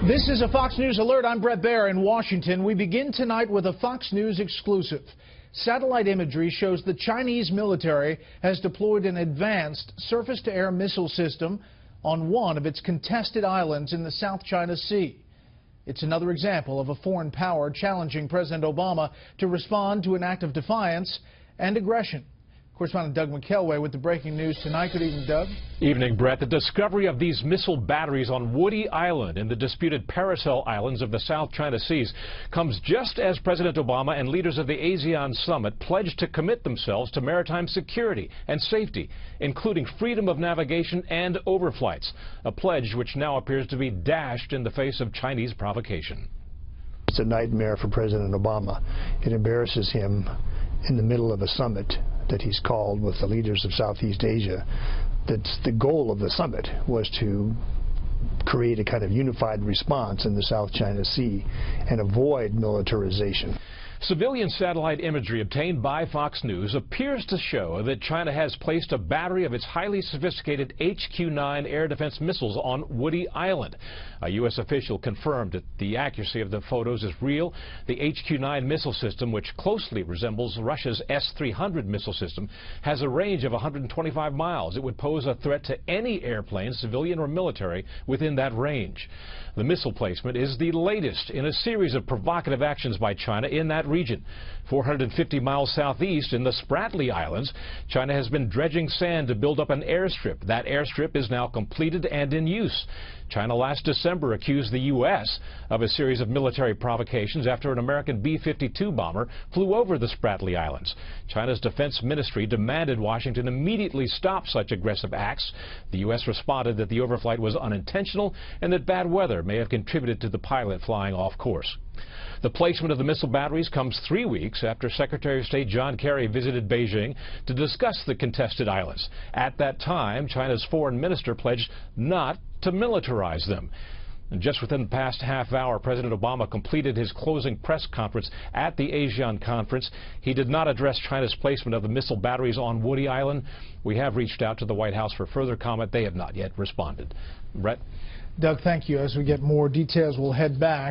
This is a Fox News alert. I'm Bret Baier in Washington. We begin tonight with a Fox News exclusive. Satellite imagery shows the Chinese military has deployed an advanced surface-to-air missile system on one of its contested islands in the South China Sea. It's another example of a foreign power challenging President Obama to respond to an act of defiance and aggression. Correspondent Doug McKelway with the breaking news tonight. Good evening, Doug. Evening, Bret. The discovery of these missile batteries on Woody Island in the disputed Paracel Islands of the South China Seas comes just as President Obama and leaders of the ASEAN summit pledged to commit themselves to maritime security and safety, including freedom of navigation and overflights, a pledge which now appears to be dashed in the face of Chinese provocation. It's a nightmare for President Obama. It embarrasses him in the middle of a summit that he's called with the leaders of Southeast Asia. That's the goal of the summit, was to create a kind of unified response in the South China Sea and avoid militarization. Civilian satellite imagery obtained by Fox News appears to show that China has placed a battery of its highly sophisticated HQ-9 air defense missiles on Woody Island. A U.S. official confirmed that the accuracy of the photos is real. The HQ-9 missile system, which closely resembles Russia's S-300 missile system, has a range of 125 miles. It would pose a threat to any airplane, civilian or military, within that range. The missile placement is the latest in a series of provocative actions by China in that region. 450 miles southeast in the Spratly Islands, China has been dredging sand to build up an airstrip. That airstrip is now completed and in use. China last December accused the U.S. of a series of military provocations after an American B-52 bomber flew over the Spratly Islands. China's defense ministry demanded Washington immediately stop such aggressive acts. The U.S. responded that the overflight was unintentional and that bad weather may have contributed to the pilot flying off course. The placement of the missile batteries comes 3 weeks after Secretary of State John Kerry visited Beijing to discuss the contested islands. At that time, China's foreign minister pledged not to militarize them. And just within the past half hour, President Obama completed his closing press conference at the ASEAN conference. He did not address China's placement of the missile batteries on Woody Island. We have reached out to the White House for further comment. They have not yet responded. Bret? Doug, thank you. As we get more details, we'll head back.